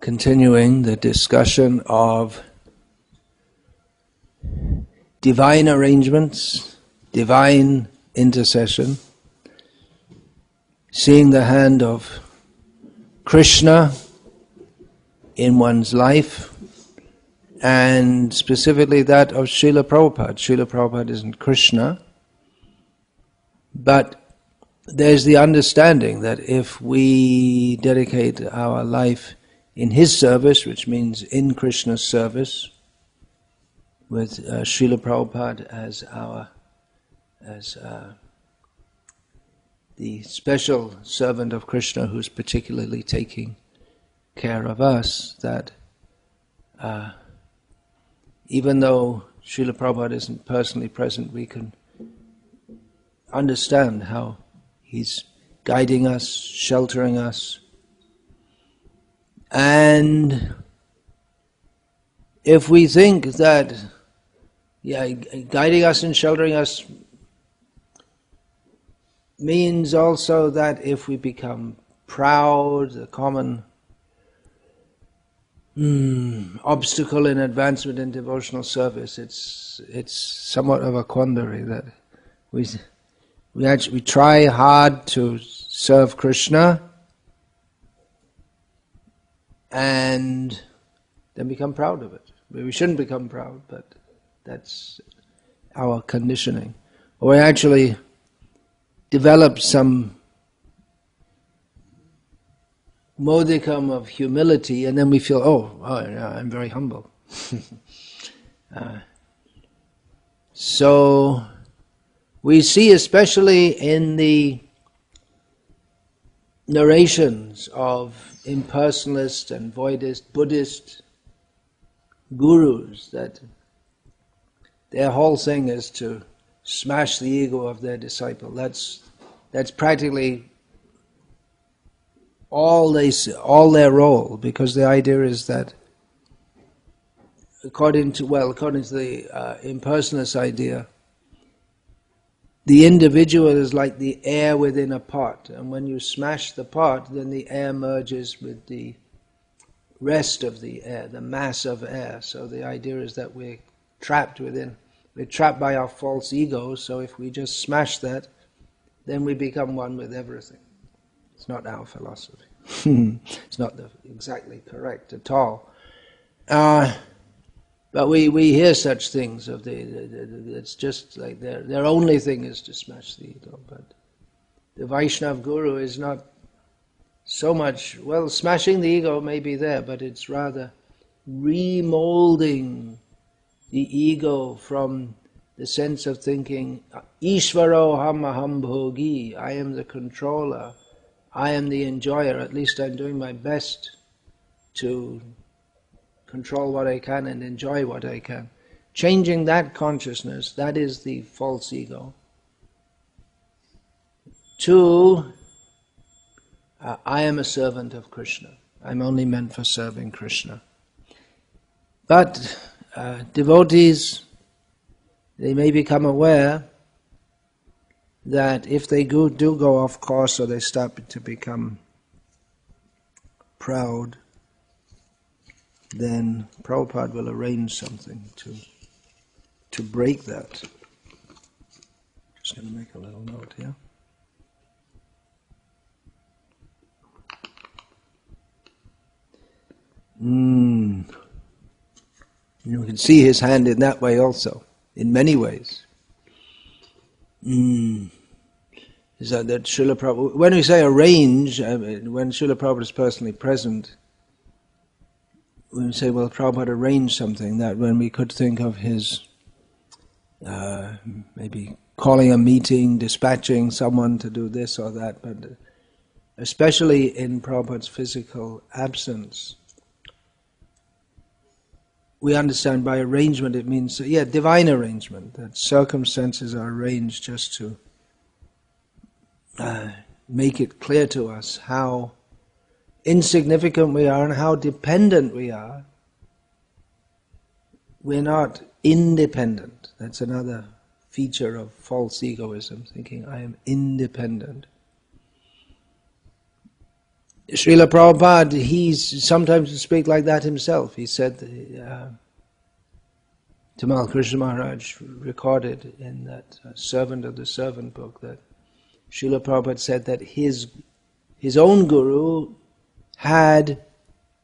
continuing the discussion of divine arrangements, divine intercession, seeing the hand of Krishna in one's life, and specifically that of Srila Prabhupada. Srila Prabhupada isn't Krishna, but there's the understanding that if we dedicate our life in his service, which means in Krishna's service, with Srila Prabhupada as the special servant of Krishna who's particularly taking care of us, that even though Srila Prabhupada isn't personally present, we can understand how he's guiding us, sheltering us. And if we think that guiding us and sheltering us means also that if we become proud, the common obstacle in advancement in devotional service, it's somewhat of a quandary that we try hard to serve Krishna and then become proud of it. We shouldn't become proud, but that's our conditioning. Or we actually develop some modicum of humility, and then we feel, I'm very humble. So we see, especially in the narrations of impersonalist and voidist Buddhist gurus, that their whole thing is to smash the ego of their disciple. That's practically all their role, because the idea is that according to the impersonalist idea, the individual is like the air within a pot, and when you smash the pot, then the air merges with the rest of the air, the mass of air. So the idea is that we're trapped by our false ego, so if we just smash that, then we become one with everything. It's not our philosophy. It's not exactly correct at all. But we hear such things of it's just like their only thing is to smash the ego. But the Vaishnava Guru is not so much, smashing the ego may be there, but it's rather remolding the ego from the sense of thinking, Ishvaro ham aham bhogi, I am the controller, I am the enjoyer, at least I'm doing my best to control what I can and enjoy what I can. Changing that consciousness, that is the false ego, to I am a servant of Krishna. I'm only meant for serving Krishna. But devotees, they may become aware that if they do go off course, or they start to become proud, then Prabhupada will arrange something to break that. Just going to make a little note here. You can see his hand in that way also, in many ways. Is that Srila Prabhupada, when we say arrange, when Srila Prabhupada is personally present, when we say, Prabhupada arranged something, that when we could think of his maybe calling a meeting, dispatching someone to do this or that, but especially in Prabhupada's physical absence, we understand by arrangement it means, divine arrangement, that circumstances are arranged just to make it clear to us how insignificant we are and how dependent we are. We're not independent. That's another feature of false egoism, thinking I am independent. Srila Prabhupada, he's sometimes to speak like that himself. He said, Tamal Krishna Maharaj recorded in that Servant of the Servant book that Srila Prabhupada said that his own guru had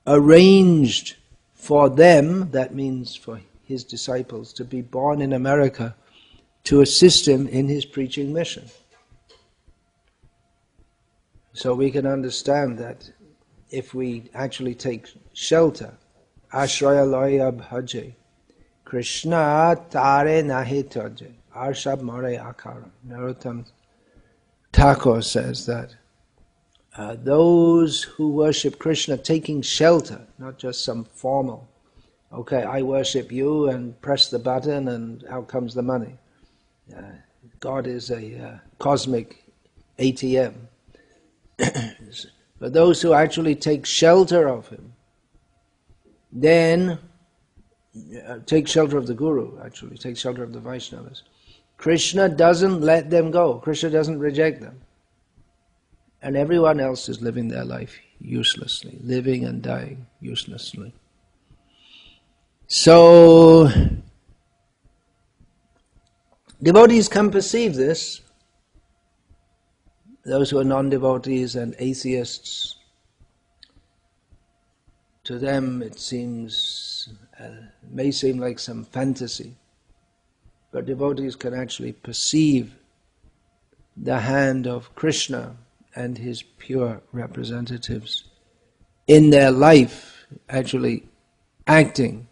arranged for them, that means for his disciples, to be born in America to assist him in his preaching mission. So we can understand that if we actually take shelter, Ashraya Loya Bhaje, Krishna Tare Nahi Taje, Arshab Mare Akara. Narottam Thakur says that those who worship Krishna taking shelter, not just some formal, okay, I worship you and press the button and out comes the money. God is a cosmic ATM. But those who actually take shelter of him, then take shelter of the Guru, actually, take shelter of the Vaishnavas. Krishna doesn't let them go. Krishna doesn't reject them. And everyone else is living their life uselessly, living and dying uselessly. So, devotees can perceive this. Those who are non-devotees and atheists, to them it may seem like some fantasy, but devotees can actually perceive the hand of Krishna and his pure representatives in their life actually acting.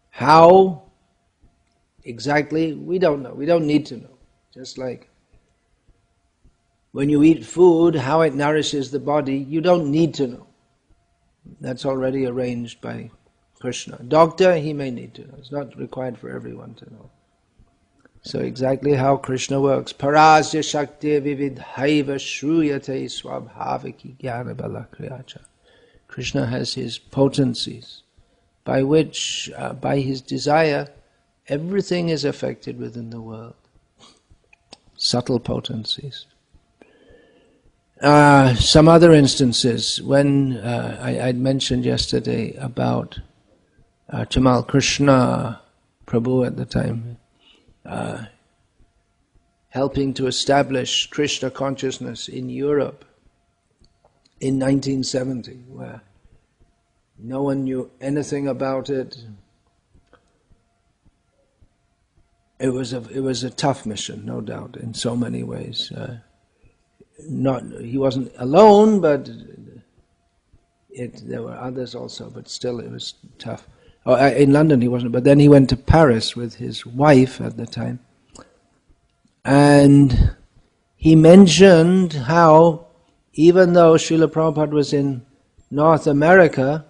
How exactly, we don't know. We don't need to know. Just like when you eat food, how it nourishes the body, you don't need to know. That's already arranged by Krishna. Doctor, he may need to know. It's not required for everyone to know. So exactly how Krishna works. Parasya Shakti Vividhaiva Shruyate Swabhaviki Jnana Bala Kriyacha. Krishna has his potencies, by which, by his desire, everything is affected within the world. Subtle potencies. Some other instances, when I'd mentioned yesterday about Tamal Krishna Prabhu at the time, helping to establish Krishna consciousness in Europe in 1970, where no one knew anything about it. It was a tough mission, no doubt, in so many ways. He wasn't alone, but there were others also, but still it was tough. In London he wasn't, but then he went to Paris with his wife at the time. And he mentioned how, even though Srila Prabhupada was in North America,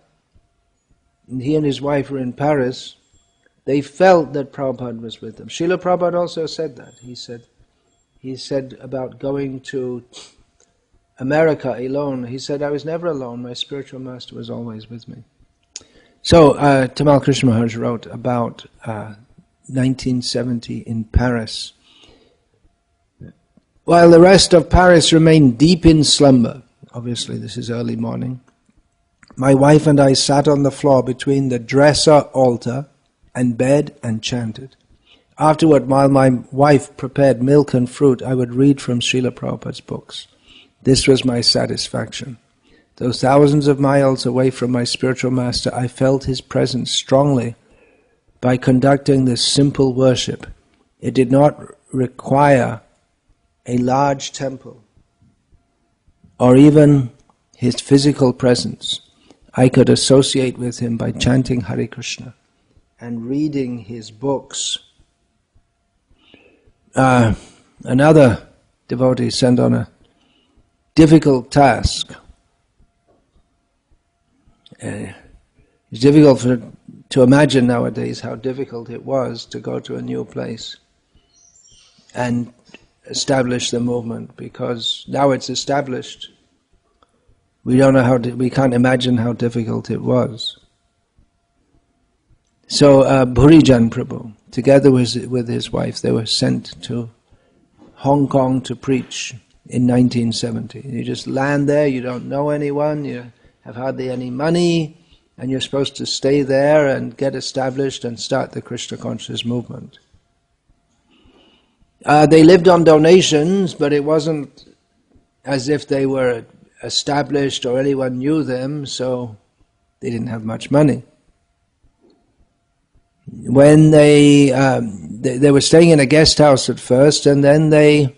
and he and his wife were in Paris, they felt that Prabhupada was with them. Srila Prabhupada also said that. He said about going to America alone, he said, I was never alone, my spiritual master was always with me. So, Tamal Krishna Maharaj wrote about 1970 in Paris. While the rest of Paris remained deep in slumber, obviously this is early morning, my wife and I sat on the floor between the dresser altar and bed and chanted. Afterward, while my wife prepared milk and fruit, I would read from Srila Prabhupada's books. This was my satisfaction. Though thousands of miles away from my spiritual master, I felt his presence strongly by conducting this simple worship. It did not require a large temple or even his physical presence. I could associate with him by chanting Hare Krishna and reading his books. Another devotee sent on a difficult task. It's difficult to imagine nowadays how difficult it was to go to a new place and establish the movement, because now it's established. We don't know we can't imagine how difficult it was. So Bhurijan Prabhu, together with his wife, they were sent to Hong Kong to preach in 1970. You just land there, you don't know anyone, you have hardly any money, and you're supposed to stay there and get established and start the Krishna conscious movement. They lived on donations, but it wasn't as if they were established or anyone knew them, so they didn't have much money. When they were staying in a guest house at first, and then they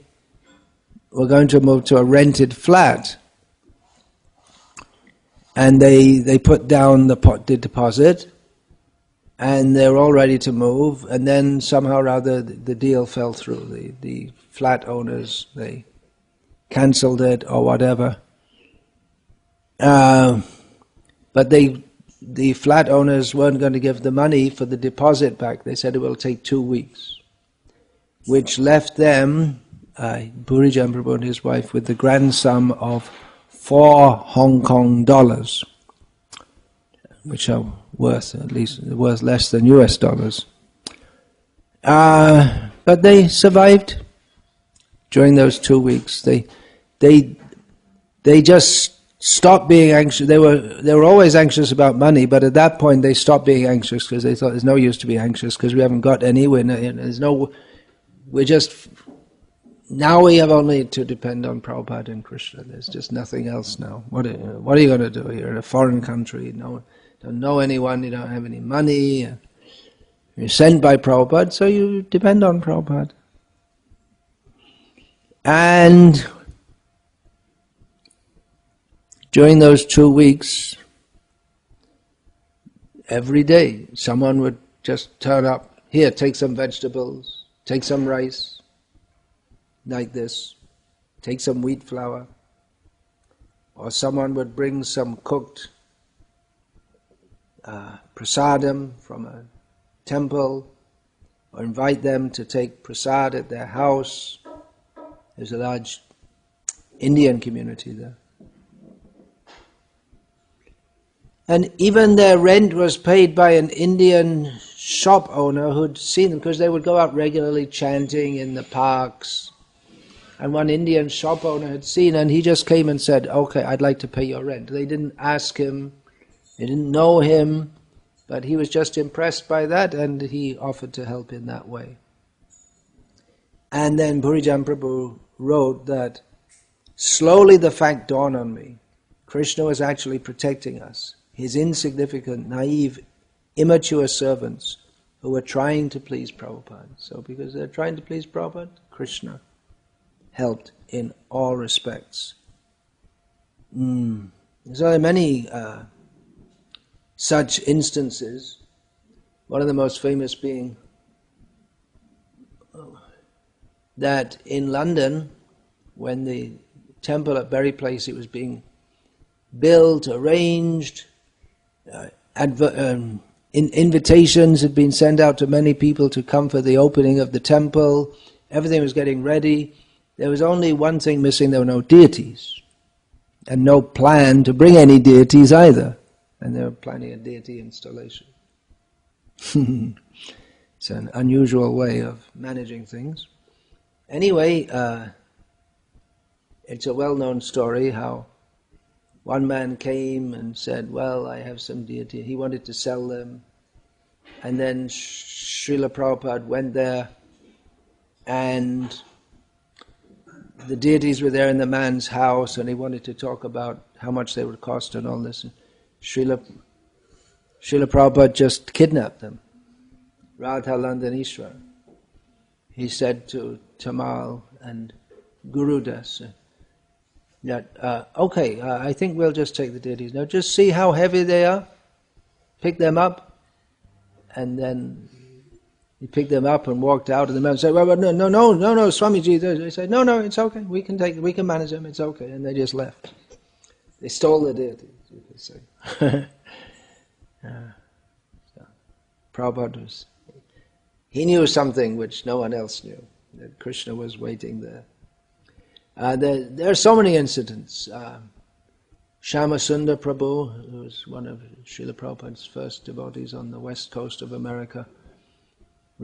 were going to move to a rented flat. And they put down the deposit, and they're all ready to move, and then somehow or other the deal fell through. The flat owners, they cancelled it or whatever. But the flat owners weren't going to give the money for the deposit back. They said it will take 2 weeks, which left them, Purijan Prabhu and his wife, with the grand sum of 4 Hong Kong dollars, which are worth less than US dollars. But they survived during those 2 weeks. They just stopped being anxious. They were always anxious about money, but at that point they stopped being anxious because they thought there's no use to be anxious because we haven't got any. Now we have only to depend on Prabhupada and Krishna. There's just nothing else now. What are you going to do? You're in a foreign country. Don't know anyone. You don't have any money. You're sent by Prabhupada, so you depend on Prabhupada. And during those 2 weeks, every day someone would just turn up. Here, take some vegetables. Take some rice. Like this, take some wheat flour, or someone would bring some cooked prasadam from a temple, or invite them to take prasad at their house. There's a large Indian community there. And even their rent was paid by an Indian shop owner who'd seen them, because they would go out regularly chanting in the parks. And one Indian shop owner had seen, and he just came and said, "Okay, I'd like to pay your rent." They didn't ask him, they didn't know him, but he was just impressed by that, and he offered to help in that way. And then Purijan Prabhu wrote that, slowly the fact dawned on me, Krishna was actually protecting us, his insignificant, naive, immature servants who were trying to please Prabhupada. So because they're trying to please Prabhupada, Krishna helped in all respects. So there are many such instances. One of the most famous being that in London, when the temple at Berry Place, it was being built, arranged, invitations had been sent out to many people to come for the opening of the temple. Everything was getting ready. There was only one thing missing: there were no deities, and no plan to bring any deities either. And they were planning a deity installation. It's an unusual way of managing things. Anyway, it's a well-known story how one man came and said, "Well, I have some deity." He wanted to sell them. And then Srila Prabhupada went there, and the deities were there in the man's house, and he wanted to talk about how much they would cost and all this. And Srila Prabhupada just kidnapped them. Radha Landanishwar. He said to Tamal and Gurudas that, okay, I think we'll just take the deities. Now just see how heavy they are, pick them up, and then he picked them up and walked out, and the man said, "Well, no, Swamiji." They said, "No, it's okay. We can manage them. It's okay." And they just left. They stole the deities, you could say. Prabhupada he knew something which no one else knew, that Krishna was waiting there. There are so many incidents. Shyamasundar Prabhu, who was one of Srila Prabhupada's first devotees on the west coast of America,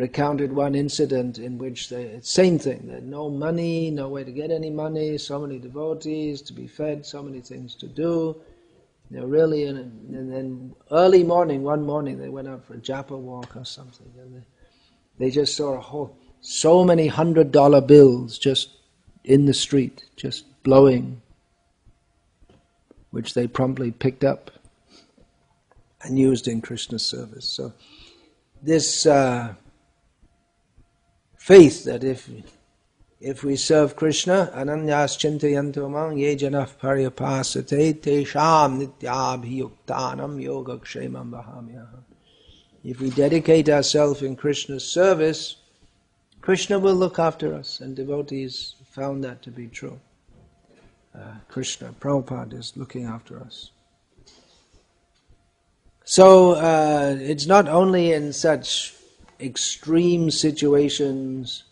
recounted one incident in which same thing, there no money, no way to get any money, so many devotees to be fed, so many things to do. Really, and then early morning, one morning they went out for a japa walk or something, and they just saw so many $100 bills just in the street, just blowing, which they promptly picked up and used in Krishna's service. So this faith that if we serve Krishna, ananyas chintayanto mang ye janah paryapasate tesham nityabhiyuktanam yogakshemam bahamyaham. If we dedicate ourselves in Krishna's service, Krishna will look after us, and devotees found that to be true. Krishna, Prabhupada is looking after us. So it's not only in such extreme situations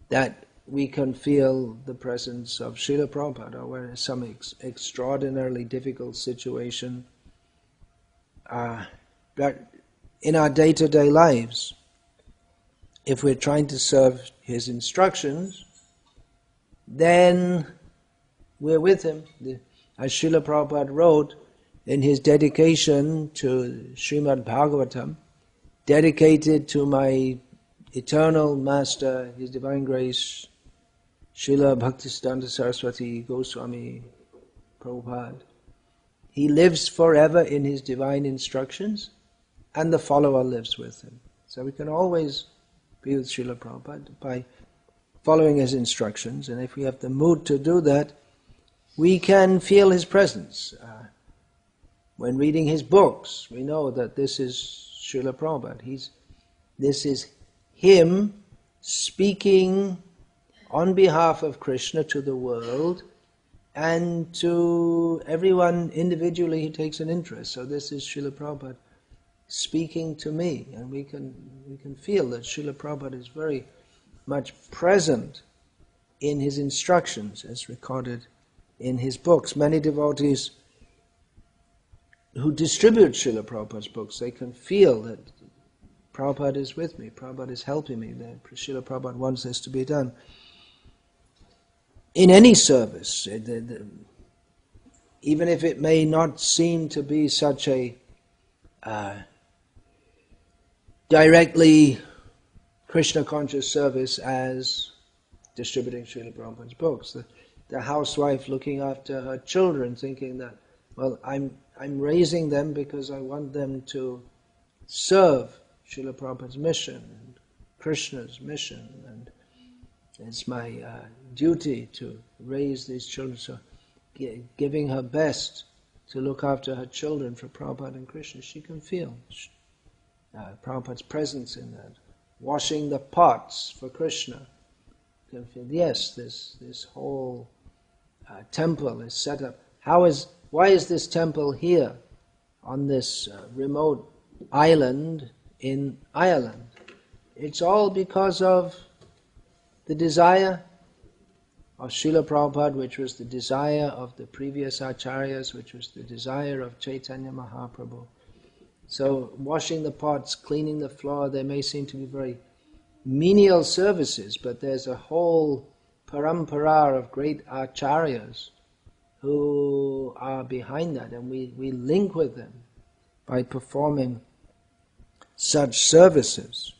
that we can feel the presence of Srila Prabhupada, or when it's some extraordinarily difficult situation, but in our day-to-day lives, if we're trying to serve his instructions, then we're with him. As Srila Prabhupada wrote in his dedication to Srimad Bhagavatam, dedicated to my eternal Master, His Divine Grace, Srila Bhaktisiddhanta Saraswati Goswami Prabhupada. He lives forever in his divine instructions, and the follower lives with him. So we can always be with Srila Prabhupada by following his instructions, and if we have the mood to do that, we can feel his presence. When reading his books, we know that this is Srila Prabhupada. This is him speaking on behalf of Krishna to the world and to everyone individually who takes an interest. So this is Srila Prabhupada speaking to me, and we can feel that Srila Prabhupada is very much present in his instructions as recorded in his books. Many devotees who distribute Srila Prabhupada's books, they can feel that Prabhupada is with me, Prabhupada is helping me, that Srila Prabhupada wants this to be done. In any service, even if it may not seem to be such a directly Krishna-conscious service as distributing Srila Prabhupada's books, the housewife looking after her children, thinking that, well, I'm raising them because I want them to serve Srila Prabhupada's mission and Krishna's mission, and it's my duty to raise these children. So giving her best to look after her children for Prabhupada and Krishna, she can feel Prabhupada's presence in that. Washing the pots for Krishna, you can feel, yes, this whole temple is set up. Why is this temple here on this remote island in Ireland? It's all because of the desire of Srila Prabhupada, which was the desire of the previous acharyas, which was the desire of Chaitanya Mahaprabhu. So washing the pots, cleaning the floor, they may seem to be very menial services, but there's a whole parampara of great acharyas who are behind that, and we link with them by performing such services.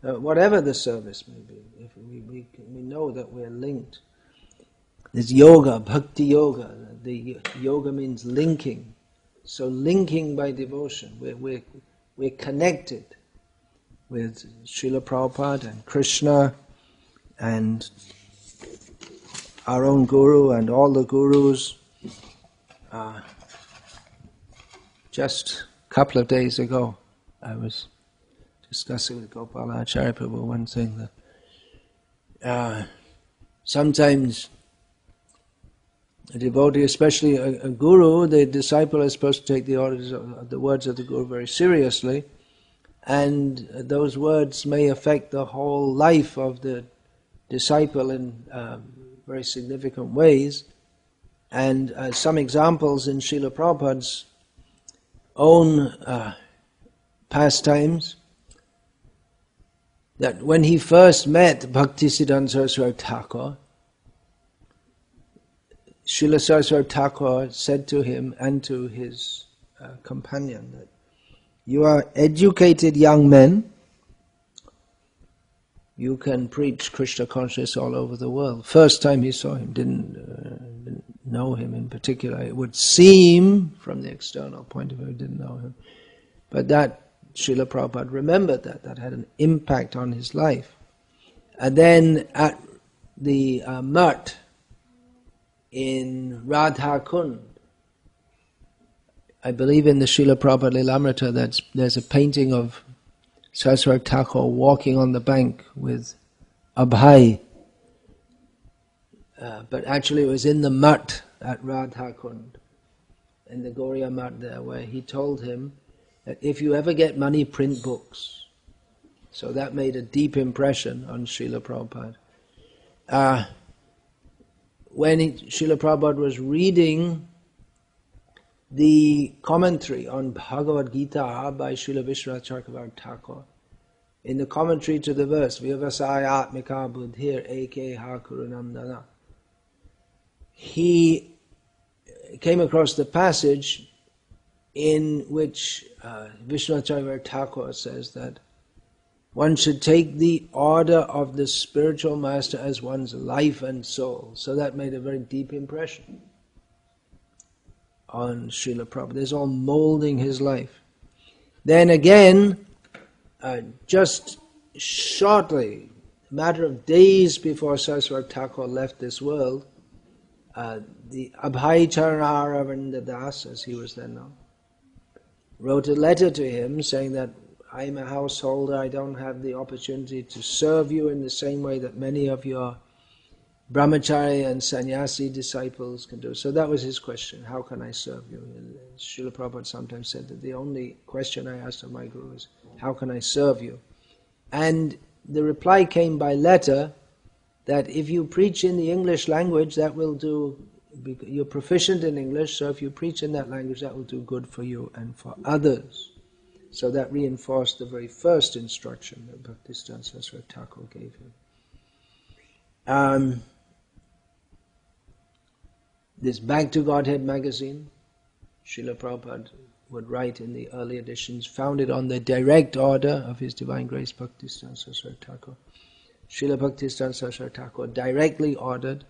Whatever the service may be, if we know that we're linked. There's yoga, bhakti yoga. The yoga means linking. So linking by devotion, we're connected with Srila Prabhupada and Krishna and our own guru and all the gurus. Just a couple of days ago, I was discussing with Gopala Acharya Prabhu one thing that sometimes a devotee, especially a guru, the disciple is supposed to take the orders of the words of the guru very seriously, and those words may affect the whole life of the disciple in very significant ways. And some examples in Srila Prabhupada's own pastimes, that when he first met Bhaktisiddhanta Saraswati Thakur, Srila Saraswati Thakur said to him and to his companion that you are educated young men, you can preach Krishna consciousness all over the world. First time he saw him, didn't know him in particular. It would seem, from the external point of view, didn't know him. But that, Srila Prabhupada remembered that had an impact on his life. And then at the Mutt in Radha Kund, I believe in the Srila Prabhupada Lilamrita, there's a painting of Saraswati Thakur walking on the bank with Abhay. But actually it was in the Mutt at Radha Kund, in the Gauriya Mutt there, where he told him that if you ever get money, print books. So that made a deep impression on Srila Prabhupada. When Srila Prabhupada was reading the commentary on Bhagavad Gita by Srila Vishwanath Chakravarti Thakur, in the commentary to the verse, Vyavasaya Atmika Buddhir Eke Ha Kurunandana, he came across the passage in which Vishwanath Chakravarti Thakur says that one should take the order of the spiritual master as one's life and soul. So that made a very deep impression on Srila Prabhupada. It's all molding his life. Then again, just shortly, a matter of days before Saraswati Thakur left this world, the Abhay Charanaravindra Das, as he was then known, wrote a letter to him saying that I'm a householder, I don't have the opportunity to serve you in the same way that many of your brahmachari and sannyasi disciples can do. So that was his question, how can I serve you? Srila Prabhupada sometimes said that the only question I asked of my guru is, how can I serve you? And the reply came by letter that if you preach in the English language, that will do, you're proficient in English, so if you preach in that language, that will do good for you and for others. So that reinforced the very first instruction that Bhaktisiddhanta Saraswati Thakur gave him. This Back to Godhead magazine, Srila Prabhupada would write in the early editions, founded on the direct order of His Divine Grace Bhaktisiddhanta Saraswati Thakur. Srila Bhaktisiddhanta Saraswati Thakur directly ordered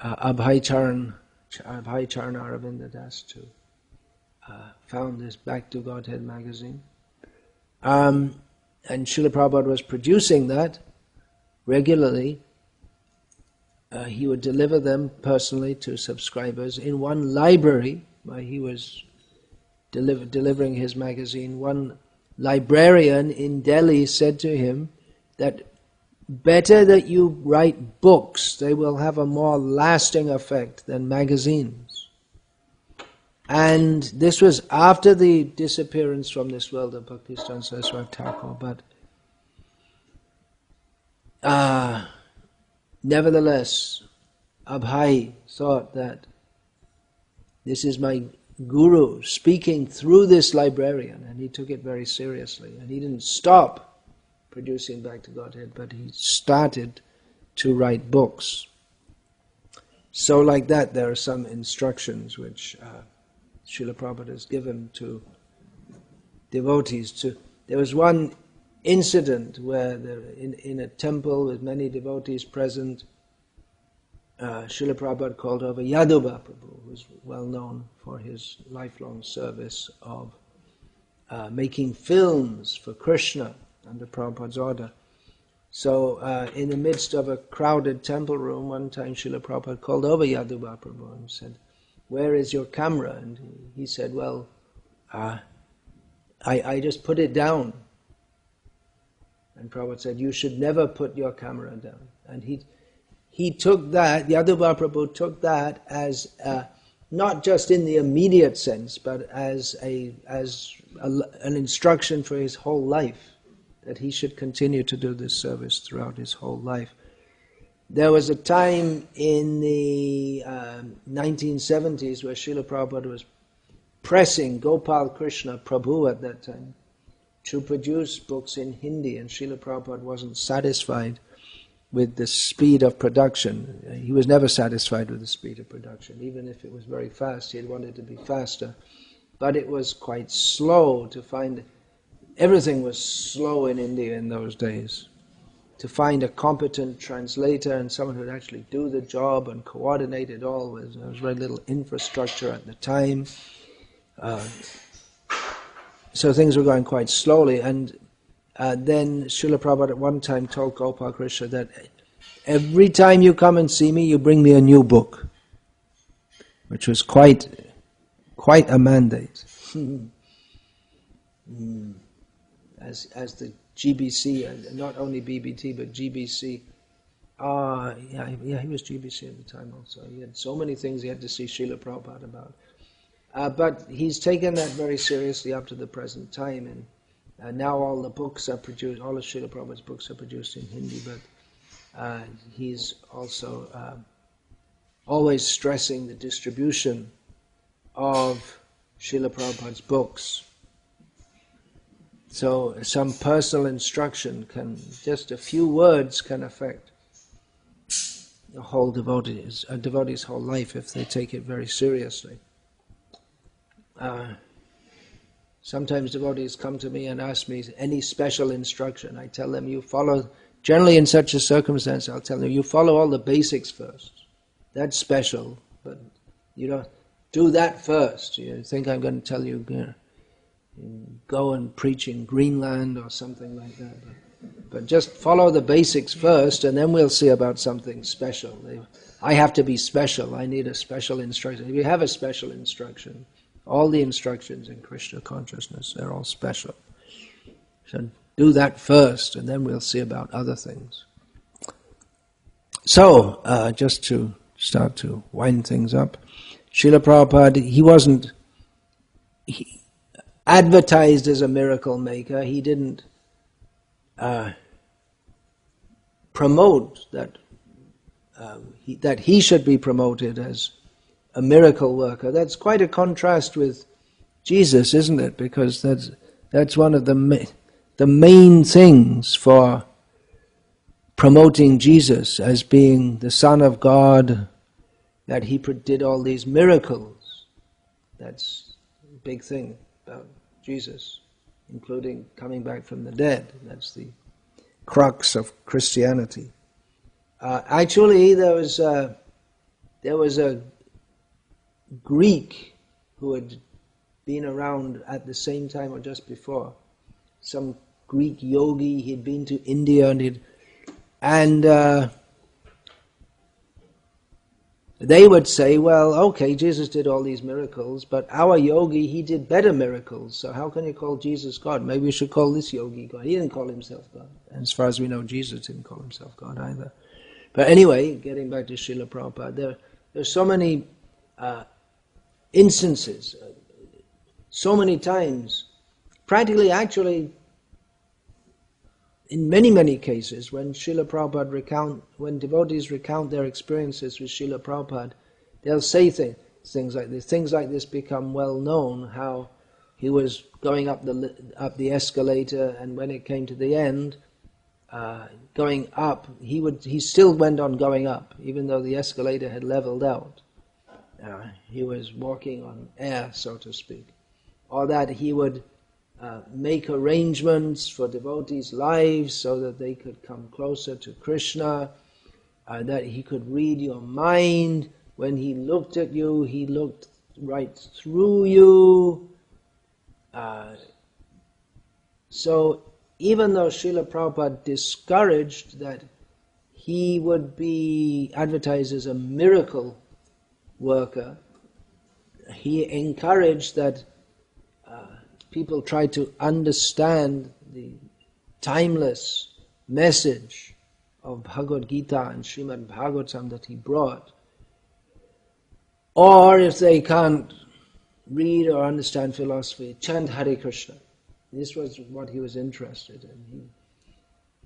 Abhay Charanaravindra Das to found this Back to Godhead magazine. And Srila Prabhupada was producing that regularly. He would deliver them personally to subscribers. In one library where he was delivering his magazine, one librarian in Delhi said to him that better that you write books, they will have a more lasting effect than magazines. And this was after the disappearance from this world of Bhaktisiddhanta Saraswati Thakur, but nevertheless, Abhay thought that this is my guru speaking through this librarian, and he took it very seriously. And he didn't stop producing Back to Godhead, but he started to write books. So like that, there are some instructions which Srila Prabhupada has given to devotees. There was one incident where in a temple with many devotees present, Srila Prabhupada called over Yadubha Prabhu, who was well known for his lifelong service of making films for Krishna under Prabhupada's order. So in the midst of a crowded temple room, one time Srila Prabhupada called over Yadubha Prabhu and said, "Where is your camera?" And he said, "Well, I just put it down." And Prabhupada said, "You should never put your camera down." And he took that, Yadubha Prabhu took that as not just in the immediate sense, but as an instruction for his whole life, that he should continue to do this service throughout his whole life. There was a time in the 1970s where Srila Prabhupada was pressing Gopal Krishna Prabhu at that time to produce books in Hindi, and Srila Prabhupada wasn't satisfied with the speed of production. He was never satisfied with the speed of production. Even if it was very fast, he had wanted to be faster. But it was quite slow to find. Everything was slow in India in those days. To find a competent translator and someone who would actually do the job and coordinate it all, there was very little infrastructure at the time. So things were going quite slowly, and then Srila Prabhupada at one time told Gopal Krishna that every time you come and see me, you bring me a new book, which was quite a mandate. As the GBC, and not only BBT but GBC, he was GBC at the time also. He had so many things he had to see Srila Prabhupada about. But he's taken that very seriously up to the present time, and now all the books are produced, all of Srila Prabhupada's books are produced in Hindi, but he's also always stressing the distribution of Srila Prabhupada's books. So some personal instruction just a few words can affect a devotee's whole life if they take it very seriously. Sometimes devotees come to me and ask me any special instruction. I tell them, you follow, generally in such a circumstance, I'll tell them, you follow all the basics first. That's special, but you don't do that first. You think I'm going to tell you, go and preach in Greenland or something like that. But just follow the basics first, and then we'll see about something special. I have to be special. I need a special instruction. If you have a special instruction, all the instructions in Krishna consciousness, they're all special. So do that first, and then we'll see about other things. So, just to start to wind things up, Srila Prabhupada, he wasn't advertised as a miracle maker. He didn't promote that he should be promoted as a miracle worker. That's quite a contrast with Jesus, isn't it? Because that's one of the main things for promoting Jesus as being the Son of God, that he did all these miracles. That's a big thing about Jesus, including coming back from the dead. That's the crux of Christianity. Actually, there was a Greek who had been around at the same time or just before. Some Greek yogi. He'd been to India and they would say, well, okay, Jesus did all these miracles, but our yogi, he did better miracles, so how can you call Jesus God? Maybe we should call this yogi God. He didn't call himself God. And as far as we know, Jesus didn't call himself God either. But anyway, getting back to Srila Prabhupada, there's so many instances, so many times, practically actually in many, many cases, when Srila Prabhupada when devotees recount their experiences with Srila Prabhupada, they'll say things like this. Things like this become well known, how he was going up the escalator, and when it came to the end, going up, he still went on going up, even though the escalator had leveled out. He was walking on air, so to speak. Or that he would make arrangements for devotees' lives so that they could come closer to Krishna, that he could read your mind. When he looked at you, he looked right through you. So even though Srila Prabhupada discouraged that he would be advertised as a miracle worker, he encouraged that people try to understand the timeless message of Bhagavad Gita and Srimad Bhagavatam that he brought. Or if they can't read or understand philosophy, chant Hare Krishna. This was what he was interested in.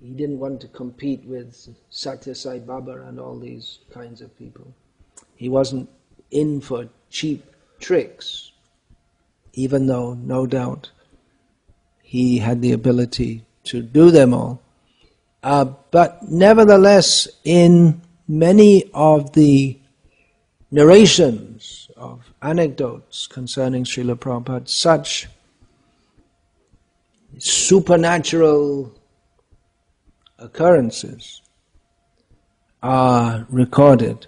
He didn't want to compete with Satya Sai Baba and all these kinds of people. He wasn't in for cheap tricks, even though, no doubt, he had the ability to do them all. But nevertheless, in many of the narrations of anecdotes concerning Srila Prabhupada, such supernatural occurrences are recorded.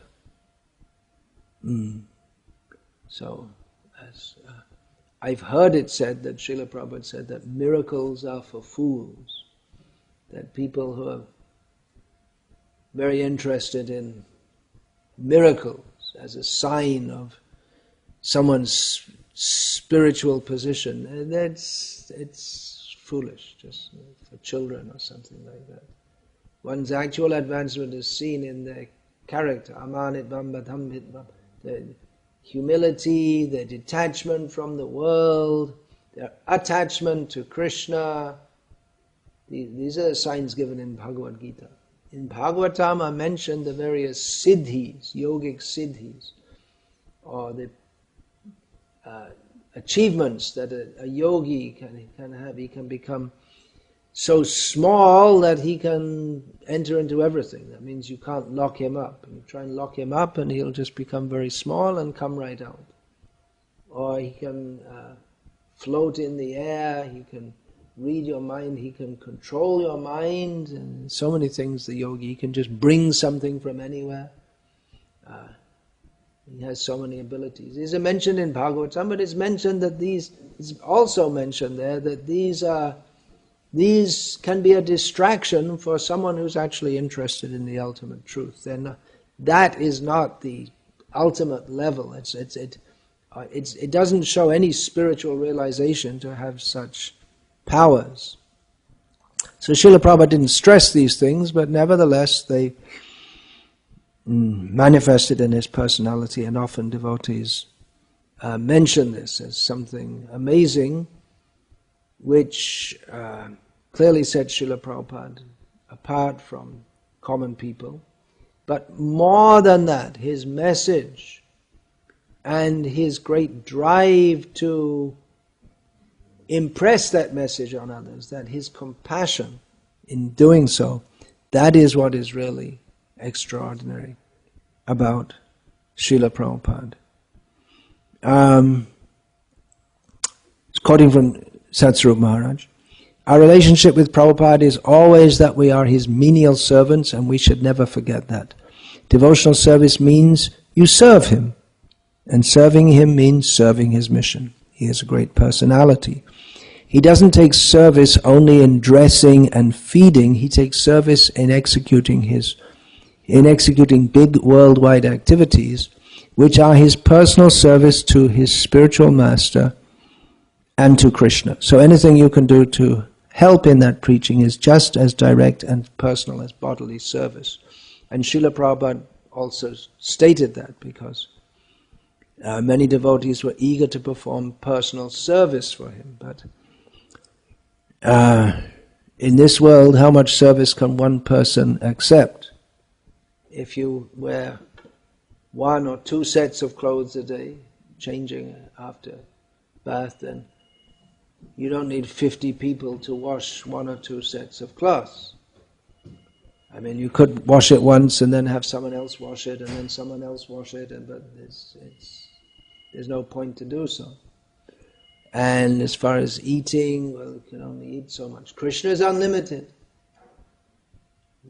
So, as I've heard it said that Srila Prabhupada said that miracles are for fools, that people who are very interested in miracles as a sign of someone's spiritual position, and it's foolish, just for children or something like that. One's actual advancement is seen in their character, the humility, their detachment from the world, their attachment to Krishna. These are the signs given in Bhagavad Gita. In Bhagavatam are mentioned the various siddhis, yogic siddhis, or the achievements that a yogi can have. He can become so small that he can enter into everything. That means you can't lock him up. You try and lock him up and he'll just become very small and come right out. Or he can float in the air, he can read your mind, he can control your mind, and so many things the yogi, he can just bring something from anywhere. He has so many abilities. These are mentioned in Bhagavatam, but it's mentioned that it's also mentioned there that these can be a distraction for someone who's actually interested in the ultimate truth. Then that is not the ultimate level. It doesn't show any spiritual realization to have such powers. So Srila Prabhupada didn't stress these things, but nevertheless they manifested in his personality, and often devotees mention this as something amazing, which clearly set Srila Prabhupada apart from common people. But more than that, his message and his great drive to impress that message on others, that his compassion in doing so, that is what is really extraordinary about Srila Prabhupada. Quoting from Satsvarup Maharaj, our relationship with Prabhupada is always that we are his menial servants, and we should never forget that. Devotional service means you serve him, and serving him means serving his mission. He is a great personality. He doesn't take service only in dressing and feeding. He takes service in executing big worldwide activities, which are his personal service to his spiritual master and to Krishna. So anything you can do to help in that preaching is just as direct and personal as bodily service. And Srila Prabhupada also stated that, because many devotees were eager to perform personal service for him. But in this world, how much service can one person accept? If you wear 1 or 2 sets of clothes a day, changing after bath, then you don't need 50 people to wash 1 or 2 sets of clothes. I mean, you could wash it once and then have someone else wash it and then someone else wash it, but there's no point to do so. And as far as eating, well, you can only eat so much. Krishna is unlimited.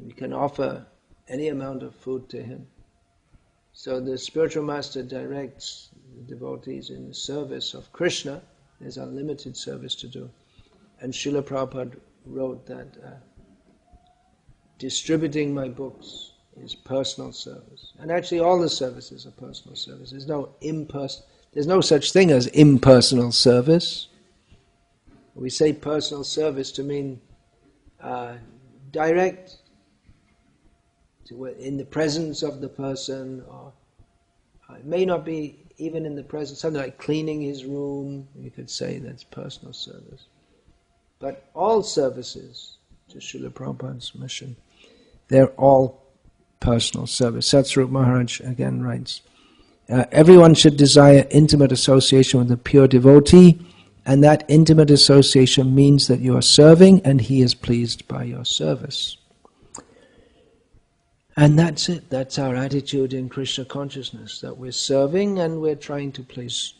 You can offer any amount of food to him. So the spiritual master directs the devotees in the service of Krishna. There's unlimited service to do. And Srila Prabhupada wrote that distributing my books is personal service. And actually all the services are personal service. There's no such thing as impersonal service. We say personal service to mean direct, in the presence of the person, or it may not be even in the presence, something like cleaning his room, you could say that's personal service. But all services to Srila Prabhupada's mission, they're all personal service. Satsvarup Maharaj again writes, everyone should desire intimate association with a pure devotee And that intimate association means that you are serving and he is pleased by your service. And that's it. That's our attitude in Krishna consciousness, that we're serving and we're trying to please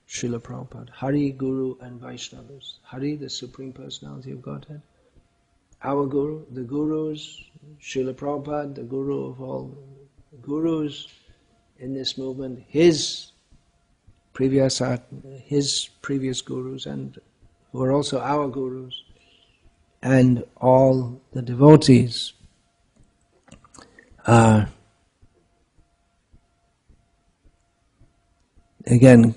Srila Prabhupada, Hari, Guru and Vaishnavas. Hari, the Supreme Personality of Godhead. Our Guru, the Gurus, Srila Prabhupada, the Guru of all Gurus in this movement, his previous Gurus, and who are also our Gurus, and all the devotees. Again,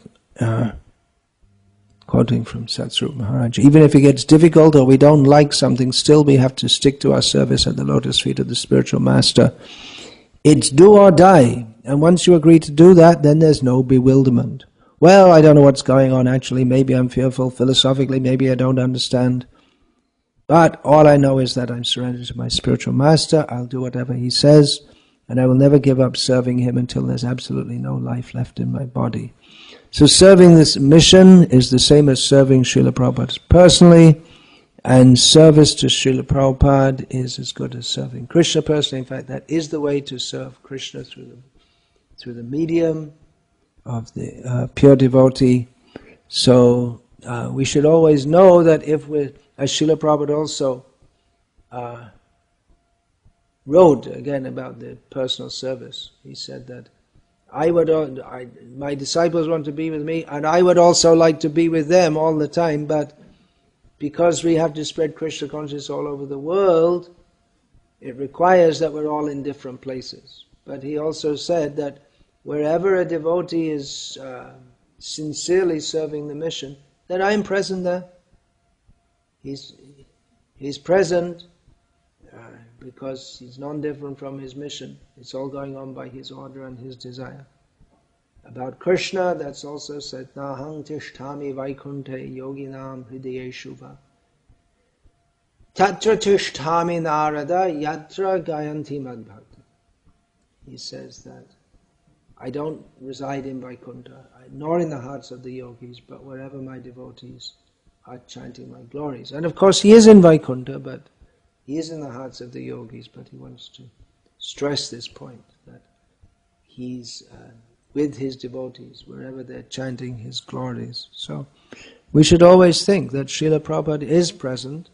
quoting from Satsrup Maharaj, even if it gets difficult or we don't like something, still we have to stick to our service at the lotus feet of the spiritual master. It's do or die, and once you agree to do that, then there's no bewilderment. Well, I don't know what's going on actually, maybe I'm fearful philosophically, maybe I don't understand. But all I know is that I'm surrendered to my spiritual master, I'll do whatever he says, and I will never give up serving him until there's absolutely no life left in my body. So serving this mission is the same as serving Srila Prabhupada personally, and service to Srila Prabhupada is as good as serving Krishna personally. In fact, that is the way to serve Krishna, through the medium of the pure devotee. So we should always know that if we're, as Srila Prabhupada also wrote again about the personal service, he said that my disciples want to be with me, and I would also like to be with them all the time, but because we have to spread Krishna consciousness all over the world, it requires that we're all in different places. But he also said that wherever a devotee is sincerely serving the mission, that I'm present there. He's present because he's non-different from his mission. It's all going on by his order and his desire. About Krishna, that's also said, Nahang tishtami vaikunte yoginam hridayeshu va. Tatra tishtami narada yatra gayanti madbhakta. He says that I don't reside in Vaikuntha, nor in the hearts of the yogis, but wherever my devotees are chanting my glories. And of course he is in Vaikuntha, but he is in the hearts of the yogis, but he wants to stress this point, that he's with his devotees, wherever they're chanting his glories. So we should always think that Srila Prabhupada is present.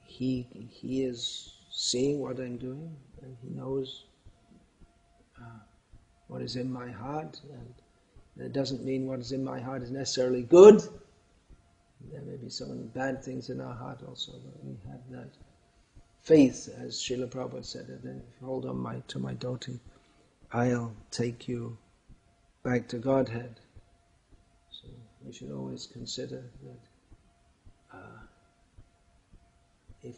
He is seeing what I'm doing, and he knows what is in my heart. And that doesn't mean what is in my heart is necessarily good. There may be some bad things in our heart also, but we have that faith, as Srila Prabhupada said, that if you hold on to my dhoti, I'll take you back to Godhead. So we should always consider that if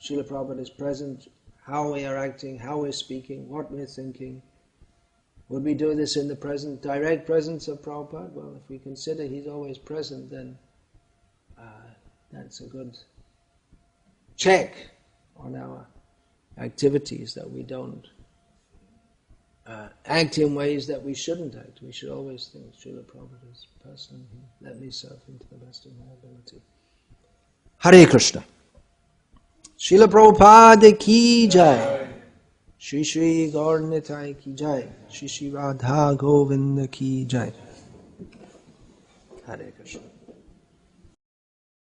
Srila Prabhupada is present, how we are acting, how we're speaking, what we're thinking, would we do this in the direct presence of Prabhupada? Well, if we consider he's always present, then that's a good check on our activities, that we don't act in ways that we shouldn't act. We should always think Srila Prabhupada is person, let me serve him to the best of my ability. Hare Krishna. Srila Prabhupada ki jai. Shri Shri Gaur Nitai ki jai. Shri Shri Radha Govinda ki jai. Hare Krishna.